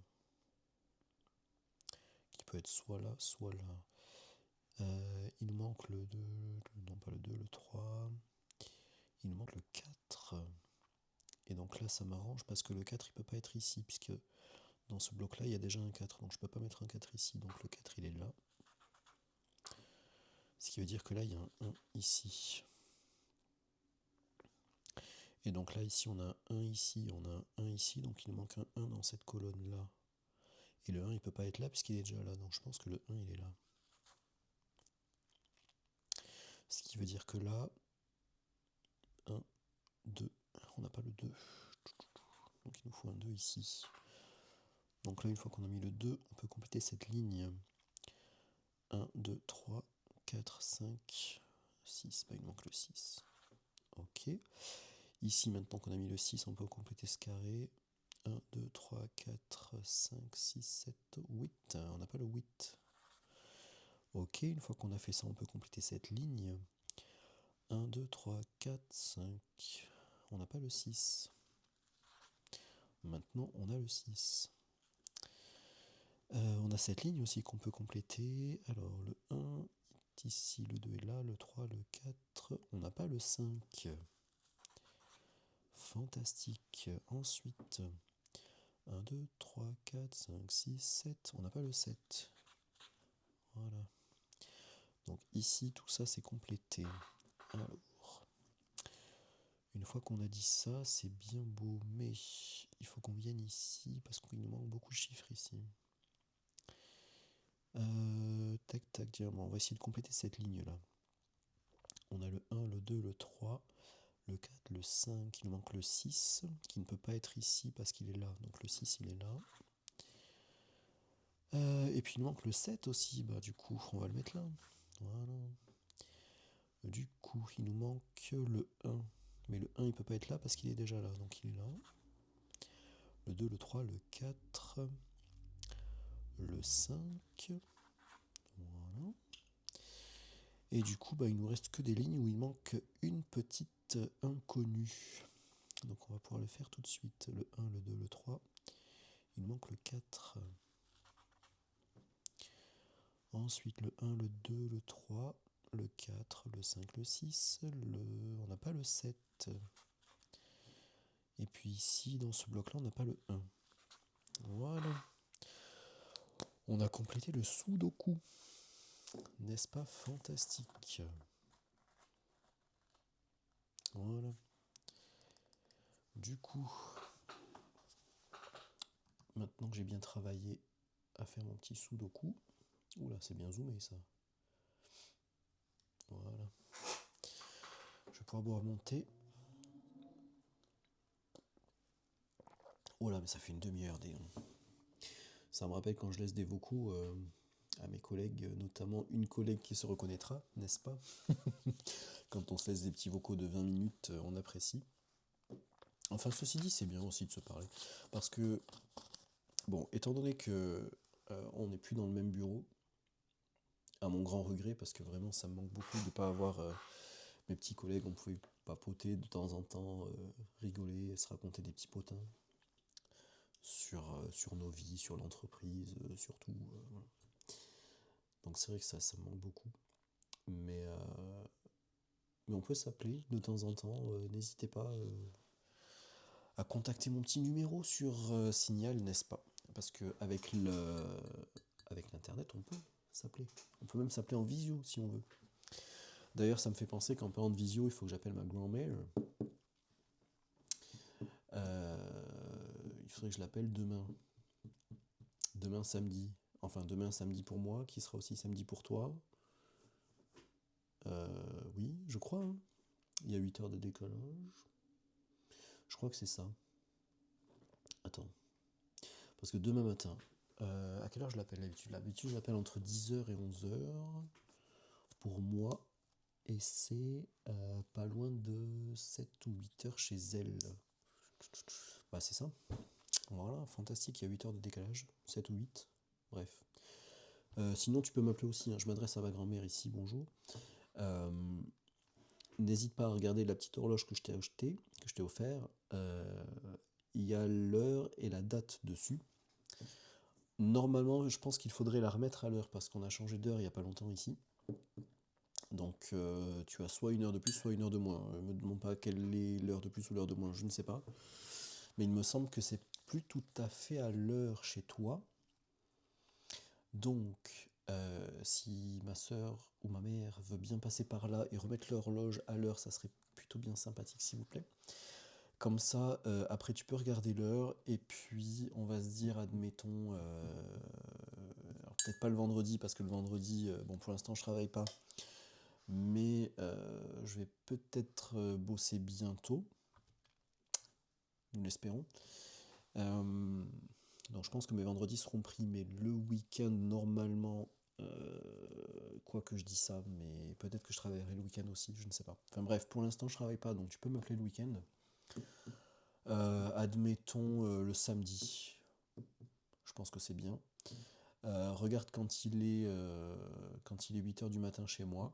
qui peut être soit là, soit là. Il nous manque le 2, non pas le 2, le 3. Il nous manque le 4. Et donc là, ça m'arrange parce que le 4, il peut pas être ici, puisque dans ce bloc-là, il y a déjà un 4. Donc je peux pas mettre un 4 ici. Donc le 4, il est là. Ce qui veut dire que là, il y a un 1 ici. Et donc là, ici, on a un 1 ici, on a un 1 ici. Donc il nous manque un 1 dans cette colonne-là. Et le 1, il peut pas être là, puisqu'il est déjà là. Donc je pense que le 1, il est là. Ce qui veut dire que là, 1, 2, on n'a pas le 2. Donc il nous faut un 2 ici. Donc là, une fois qu'on a mis le 2, on peut compléter cette ligne. 1, 2, 3, 4, 5, 6. Il nous manque le 6. Ok. Ici, maintenant qu'on a mis le 6, on peut compléter ce carré. 1, 2, 3, 4, 5, 6, 7, 8. On n'a pas le 8. Ok, une fois qu'on a fait ça, on peut compléter cette ligne. 1, 2, 3, 4, 5. On n'a pas le 6. Maintenant, on a le 6. On a cette ligne aussi qu'on peut compléter. Alors, le 1 est ici, le 2 est là, le 3, le 4. On n'a pas le 5. Fantastique. Ensuite, 1, 2, 3, 4, 5, 6, 7. On n'a pas le 7. Voilà. Donc ici, tout ça, c'est complété. Alors, une fois qu'on a dit ça, c'est bien beau, mais il faut qu'on vienne ici, parce qu'il nous manque beaucoup de chiffres ici. Tac, tac, tiens, bon, on va essayer de compléter cette ligne-là. On a le 1, le 2, le 3, le 4, le 5, il nous manque le 6, qui ne peut pas être ici parce qu'il est là. Donc le 6, il est là. Et puis il nous manque le 7 aussi, bah du coup, on va le mettre là. Voilà. Du coup, il nous manque le 1. Mais le 1, il peut pas être là parce qu'il est déjà là, donc il est là. Le 2, le 3, le 4, le 5. Voilà. Et du coup, bah, il nous reste que des lignes où il manque une petite inconnue. Donc on va pouvoir le faire tout de suite. Le 1, le 2, le 3. Il nous manque le 4. Ensuite, le 1, le 2, le 3, le 4, le 5, le 6. On n'a pas le 7. Et puis ici, dans ce bloc-là, on n'a pas le 1. Voilà. On a complété le Sudoku. N'est-ce pas fantastique? Voilà. Du coup, maintenant que j'ai bien travaillé à faire mon petit Sudoku. Oula, c'est bien zoomé ça. Voilà. Je vais pouvoir remonter. Oh là, mais ça fait une demi-heure. Ça me rappelle quand je laisse des vocaux à mes collègues, notamment une collègue qui se reconnaîtra, n'est-ce pas? Quand on se laisse des petits vocaux de 20 minutes, on apprécie. Enfin, ceci dit, c'est bien aussi de se parler. Parce que, bon, étant donné que on n'est plus dans le même bureau, à mon grand regret, parce que vraiment, ça me manque beaucoup de ne pas avoir mes petits collègues. On pouvait papoter de temps en temps, rigoler, se raconter des petits potins sur nos vies, sur l'entreprise, surtout. Voilà. Donc c'est vrai que ça me manque beaucoup. Mais on peut s'appeler de temps en temps. N'hésitez pas à contacter mon petit numéro sur Signal, n'est-ce pas? Parce qu'avec l'internet, on peut s'appeler. On peut même s'appeler en visio si on veut. D'ailleurs, ça me fait penser qu'en parlant de visio, il faut que j'appelle ma grand-mère. Il faudrait que je l'appelle demain. Demain samedi. Enfin, demain samedi pour moi, qui sera aussi samedi pour toi. Oui, je crois. Hein. Il y a 8 heures de décollage. Je crois que c'est ça. Attends. Parce que demain matin, à quelle heure je l'appelle d'habitude? D'habitude, je l'appelle entre 10h et 11h pour moi. Et c'est pas loin de 7 ou 8 heures chez elle. Bah, c'est ça. Voilà, fantastique, il y a 8 heures de décalage. 7 ou 8. Bref. Sinon, tu peux m'appeler aussi. Hein. Je m'adresse à ma grand-mère ici. Bonjour. N'hésite pas à regarder la petite horloge que je t'ai achetée, que je t'ai offert. Il y a l'heure et la date dessus. Normalement, je pense qu'il faudrait la remettre à l'heure parce qu'on a changé d'heure il n'y a pas longtemps ici. Donc tu as soit une heure de plus, soit une heure de moins. Ne me demande pas quelle est l'heure de plus ou l'heure de moins, je ne sais pas. Mais il me semble que c'est plus tout à fait à l'heure chez toi. Donc, si ma soeur ou ma mère veut bien passer par là et remettre l'horloge à l'heure, ça serait plutôt bien sympathique, s'il vous plaît. Comme ça, après, tu peux regarder l'heure et puis on va se dire, admettons, alors peut-être pas le vendredi parce que le vendredi, bon, pour l'instant, je travaille pas, mais je vais peut-être bosser bientôt, nous l'espérons. Euh, donc je pense que mes vendredis seront pris, mais le week-end, normalement, quoi que je dis ça, mais peut-être que je travaillerai le week-end aussi, je ne sais pas. Enfin bref, pour l'instant, je travaille pas, donc tu peux m'appeler le week-end. Admettons le samedi, je pense que c'est bien. Regarde quand il est 8h du matin chez moi.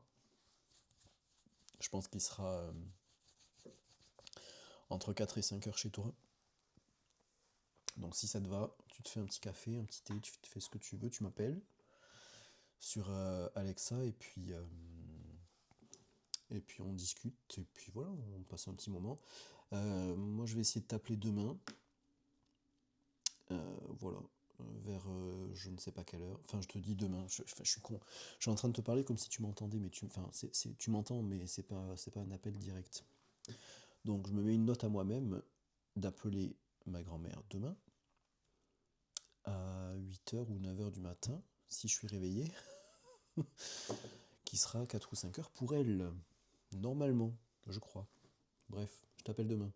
Je pense qu'il sera entre 4 et 5h chez toi. Donc si ça te va, tu te fais un petit café, un petit thé, tu te fais ce que tu veux, tu m'appelles sur Alexa et puis on discute et puis voilà, on passe un petit moment. Moi je vais essayer de t'appeler demain. Voilà. Vers je ne sais pas quelle heure. Enfin, je te dis demain. Je suis con. Je suis en train de te parler comme si tu m'entendais, mais tu m'entends, mais c'est pas un appel direct. Donc, je me mets une note à moi-même d'appeler ma grand-mère demain à 8h ou 9h du matin, si je suis réveillé, qui sera 4 ou 5h pour elle. Normalement, je crois. Bref, je t'appelle demain.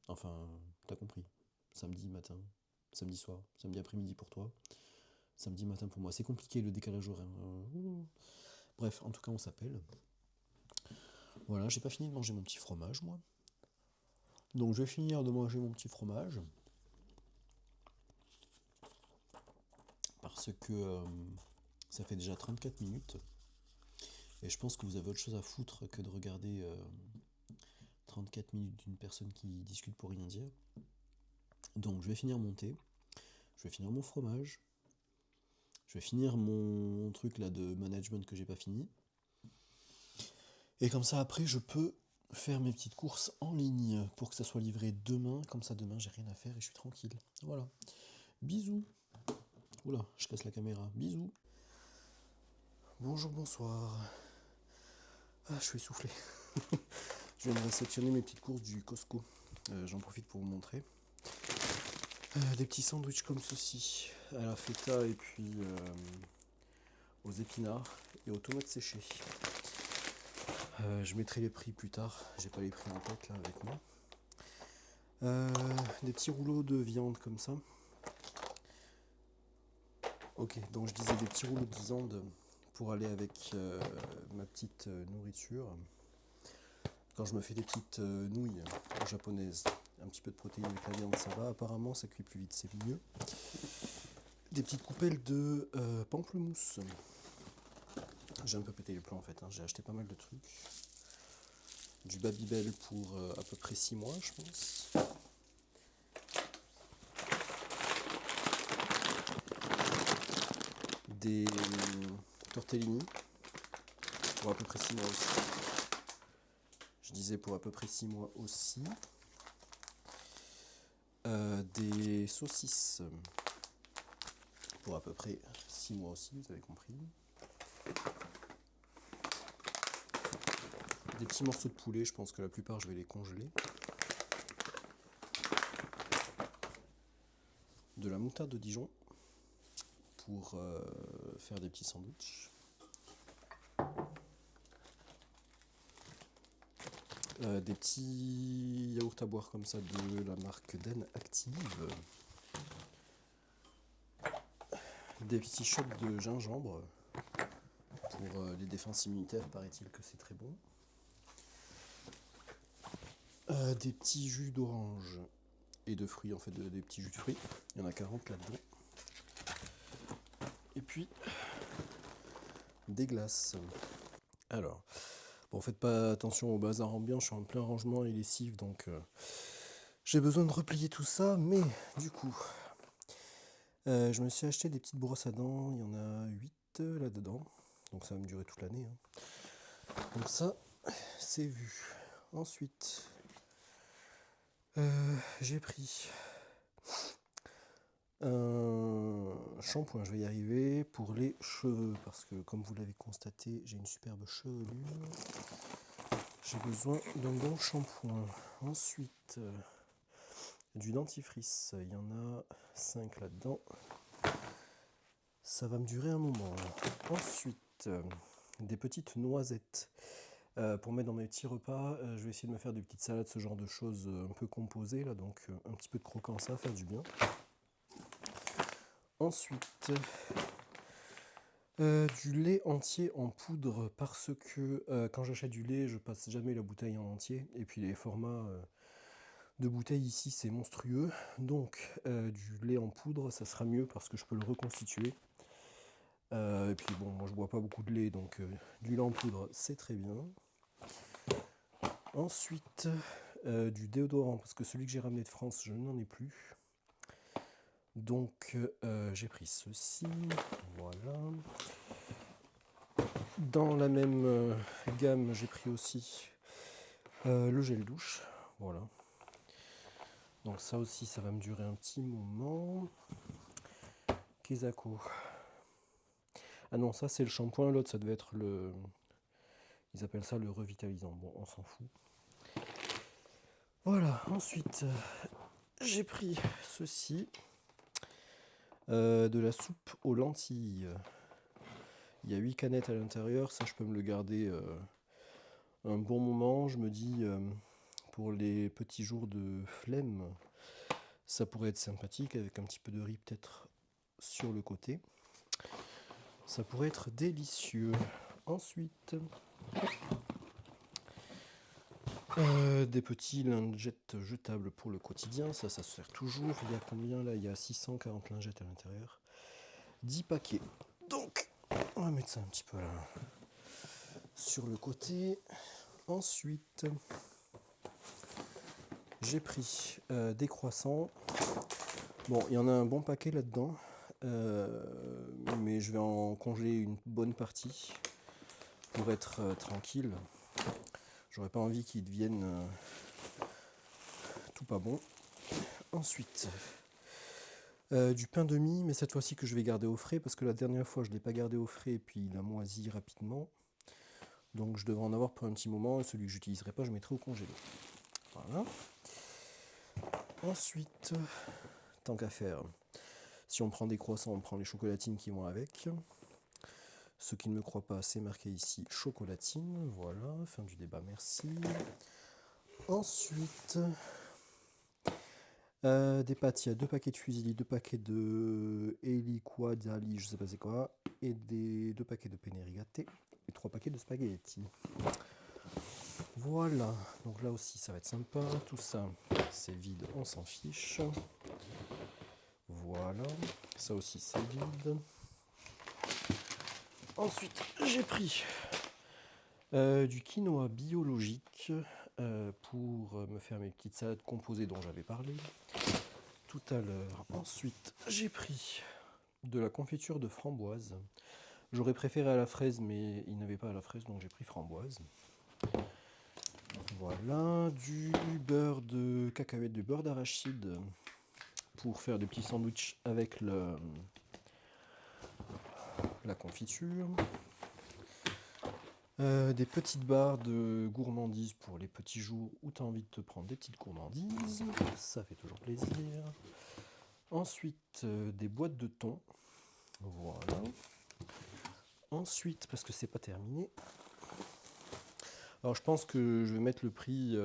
Enfin, t'as compris. Samedi matin, samedi soir, samedi après-midi pour toi. Samedi matin pour moi. C'est compliqué le décalage horaire. Bref, en tout cas, on s'appelle. Voilà, j'ai pas fini de manger mon petit fromage, moi. Donc, je vais finir de manger mon petit fromage. Parce que ça fait déjà 34 minutes. Et je pense que vous avez autre chose à foutre que de regarder 34 minutes d'une personne qui discute pour rien dire. Donc, je vais finir mon thé. Je vais finir mon fromage. Je vais finir mon truc là de management que j'ai pas fini. Et comme ça, après, je peux faire mes petites courses en ligne pour que ça soit livré demain. Comme ça, demain, j'ai rien à faire et je suis tranquille. Voilà. Bisous. Oula, je casse la caméra. Bisous. Bonjour, bonsoir. Ah, je suis essoufflé. Je viens de réceptionner mes petites courses du Costco. J'en profite pour vous montrer. Des petits sandwichs comme ceci, à la feta et puis aux épinards et aux tomates séchées. Je mettrai les prix plus tard, j'ai pas les prix en tête là avec moi. Des petits rouleaux de viande comme ça. Ok, donc je disais des petits rouleaux de viande pour aller avec ma petite nourriture. Quand je me fais des petites nouilles japonaises, un petit peu de protéines avec la viande, ça va. Apparemment, ça cuit plus vite, c'est mieux. Des petites coupelles de pamplemousse. J'ai un peu pété les plombs en fait, hein. J'ai acheté pas mal de trucs. Du Babybel pour à peu près 6 mois, je pense. Des tortellini pour à peu près 6 mois aussi. Je disais pour à peu près 6 mois aussi. Des saucisses pour à peu près 6 mois aussi, vous avez compris. Des petits morceaux de poulet, je pense que la plupart je vais les congeler. De la moutarde de Dijon pour faire des petits sandwichs. Des petits yaourts à boire comme ça de la marque Den Active. Des petits shots de gingembre pour les défenses immunitaires, paraît-il que c'est très bon. Des petits jus d'orange et de fruits, en fait, des petits jus de fruits. Il y en a 40 là-dedans. Et puis, des glaces. Alors, bon, faites pas attention au bazar ambiant, je suis en plein rangement et lessive, donc j'ai besoin de replier tout ça, mais du coup, je me suis acheté des petites brosses à dents, il y en a 8 là-dedans, donc ça va me durer toute l'année. Hein. Donc ça, c'est vu. Ensuite, j'ai pris un shampoing, je vais y arriver, pour les cheveux, parce que comme vous l'avez constaté, j'ai une superbe chevelure. J'ai besoin d'un bon shampoing. Ensuite, du dentifrice, il y en a 5 là-dedans. Ça va me durer un moment. Ensuite, des petites noisettes Pour mettre dans mes petits repas, je vais essayer de me faire des petites salades, ce genre de choses un peu composées, là, donc un petit peu de croquant, ça va faire du bien. Ensuite, du lait entier en poudre parce que quand j'achète du lait, je passe jamais la bouteille en entier. Et puis les formats de bouteilles ici, c'est monstrueux. Donc du lait en poudre, ça sera mieux parce que je peux le reconstituer. Et puis bon, moi je bois pas beaucoup de lait, donc du lait en poudre, c'est très bien. Ensuite, du déodorant, parce que celui que j'ai ramené de France, je n'en ai plus. Donc j'ai pris ceci, voilà. Dans la même gamme, j'ai pris aussi le gel douche, voilà. Donc ça aussi, ça va me durer un petit moment. Kezako. Ah non, ça c'est le shampoing, l'autre ça devait être le... Ils appellent ça le revitalisant, bon on s'en fout. Voilà, ensuite j'ai pris ceci, de la soupe aux lentilles. Il y a 8 canettes à l'intérieur, ça je peux me le garder un bon moment. Je me dis, pour les petits jours de flemme, ça pourrait être sympathique avec un petit peu de riz peut-être sur le côté. Ça pourrait être délicieux. Ensuite, des petits lingettes jetables pour le quotidien, ça se sert toujours. Il y a combien là? Il y a 640 lingettes à l'intérieur. 10 paquets. Donc, on va mettre ça un petit peu là sur le côté. Ensuite, j'ai pris des croissants. Bon, il y en a un bon paquet là-dedans, mais je vais en congeler une bonne partie pour être tranquille. J'aurais pas envie qu'ils deviennent tout pas bons. Ensuite, du pain de mie, mais cette fois-ci que je vais garder au frais, parce que la dernière fois je ne l'ai pas gardé au frais et puis il a moisi rapidement. Donc je devrais en avoir pour un petit moment, et celui que j'utiliserai pas, je mettrai au congélo. Voilà. Ensuite, tant qu'à faire, si on prend des croissants, on prend les chocolatines qui vont avec. Ceux qui ne me croient pas, c'est marqué ici chocolatine. Voilà, fin du débat, merci. Ensuite, des pâtes, il y a 2 paquets de fusilli, 2 paquets de eliquadali, je sais pas c'est quoi, et 2 paquets de penne rigate et 3 paquets de spaghetti. Voilà, donc là aussi ça va être sympa. Tout ça, c'est vide, on s'en fiche. Voilà, ça aussi c'est vide. Ensuite, j'ai pris du quinoa biologique pour me faire mes petites salades composées dont j'avais parlé tout à l'heure. Ensuite, j'ai pris de la confiture de framboise. J'aurais préféré à la fraise, mais il n'avait pas à la fraise, donc j'ai pris framboise. Voilà, du beurre de cacahuète, du beurre d'arachide pour faire des petits sandwichs avec la confiture. Des petites barres de gourmandises pour les petits jours où tu as envie de te prendre des petites gourmandises. Ça fait toujours plaisir. Ensuite, des boîtes de thon. Voilà. Ensuite, parce que c'est pas terminé. Alors je pense que je vais mettre le prix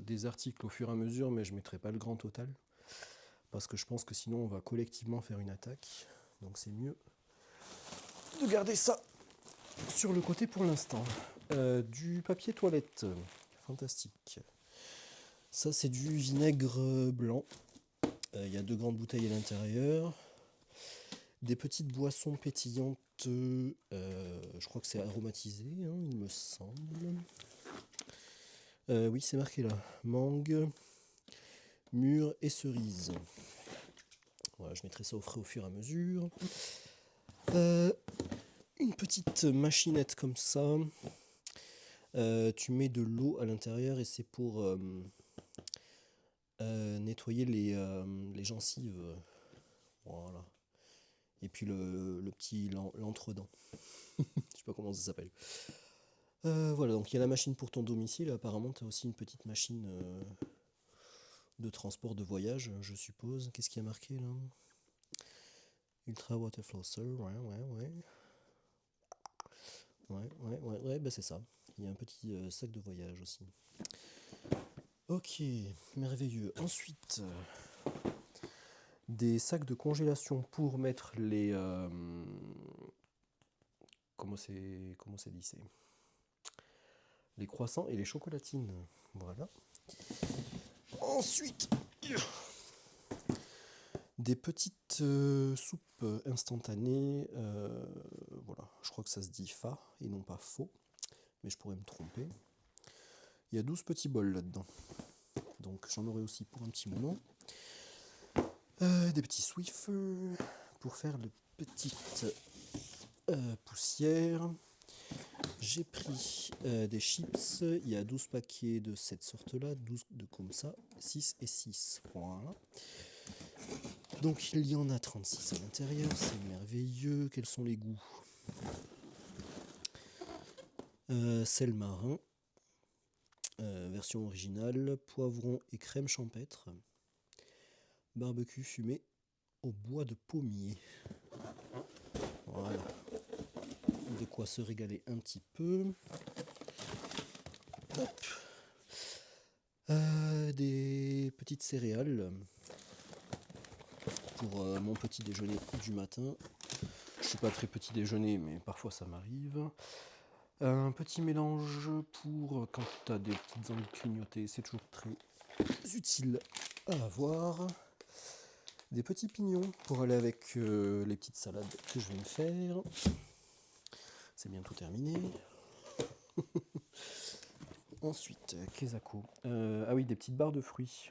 des articles au fur et à mesure, mais je ne mettrai pas le grand total. Parce que je pense que sinon on va collectivement faire une attaque. Donc c'est mieux de garder ça sur le côté pour l'instant. Du papier toilette. Fantastique. Ça c'est du vinaigre blanc. Il y a 2 grandes bouteilles à l'intérieur. Des petites boissons pétillantes. Je crois que c'est aromatisé, hein, il me semble. Oui, c'est marqué là. Mangue, mûre et cerise. Voilà, je mettrai ça au frais au fur et à mesure. Une petite machinette comme ça. Tu mets de l'eau à l'intérieur et c'est pour nettoyer les gencives. Voilà. Et puis le petit l'entre-dents. Je sais pas comment ça s'appelle. Voilà, donc il y a la machine pour ton domicile. Apparemment, tu as aussi une petite machine de transport de voyage, je suppose. Qu'est-ce qu'il y a marqué là? Ultra Water Flosser, ouais, ben c'est ça. il y a un petit sac de voyage aussi. Ok, merveilleux. Ensuite, des sacs de congélation pour mettre les... comment c'est dit, c'est les croissants et les chocolatines. Voilà. Ensuite, des petites soupes instantanées. Voilà, je crois que ça se dit fa et non pas faux, mais je pourrais me tromper. Il y a 12 petits bols là-dedans. Donc j'en aurai aussi pour un petit moment. Des petits Swiffer pour faire de petites poussières. J'ai pris des chips. Il y a 12 paquets de cette sorte-là, 12 de comme ça, 6 et 6. Voilà. Donc il y en a 36 à l'intérieur, c'est merveilleux. Quels sont les goûts? Sel marin, version originale, poivron et crème champêtre, barbecue fumé au bois de pommier. Voilà. De quoi se régaler un petit peu. Hop. Des petites céréales pour mon petit déjeuner du matin. Je suis pas très petit déjeuner, mais parfois ça m'arrive. Un petit mélange pour quand tu as des petites envies de grignoter, c'est toujours très utile à avoir. Des petits pignons pour aller avec les petites salades que je vais me faire. C'est bientôt terminé. Ensuite, Kezako. Ah oui, des petites barres de fruits.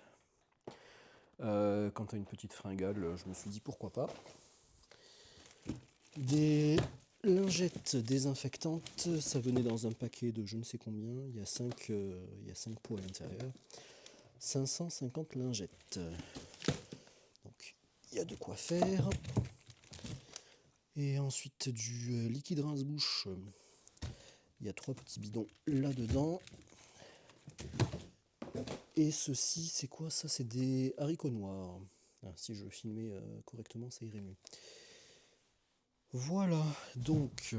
Quand tu as une petite fringale, je me suis dit pourquoi pas. Des lingettes désinfectantes, ça venait dans un paquet de je ne sais combien, il y a 5 pots à l'intérieur. 550 lingettes. Donc il y a de quoi faire. Et ensuite du liquide rince-bouche. Il y a 3 petits bidons là-dedans. Et ceci, c'est quoi ça? C'est des haricots noirs. Ah, si je le filmais correctement, ça irait mieux. Voilà, donc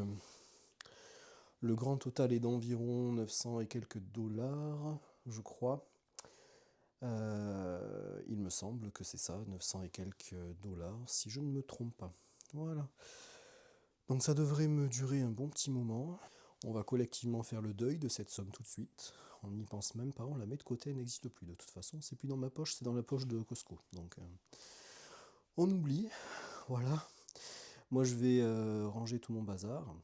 le grand total est d'environ 900 et quelques dollars, je crois. Il me semble que c'est ça, 900 et quelques dollars, si je ne me trompe pas. Voilà. Donc ça devrait me durer un bon petit moment. On va collectivement faire le deuil de cette somme tout de suite. On n'y pense même pas, on la met de côté, elle n'existe plus. De toute façon, c'est plus dans ma poche, c'est dans la poche de Costco. Donc on oublie. Voilà. Moi je vais ranger tout mon bazar.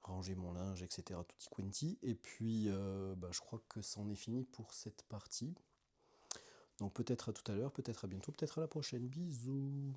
Ranger mon linge, etc. Tutti quanti. Et puis je crois que c'en est fini pour cette partie. Donc peut-être à tout à l'heure, peut-être à bientôt, peut-être à la prochaine. Bisous.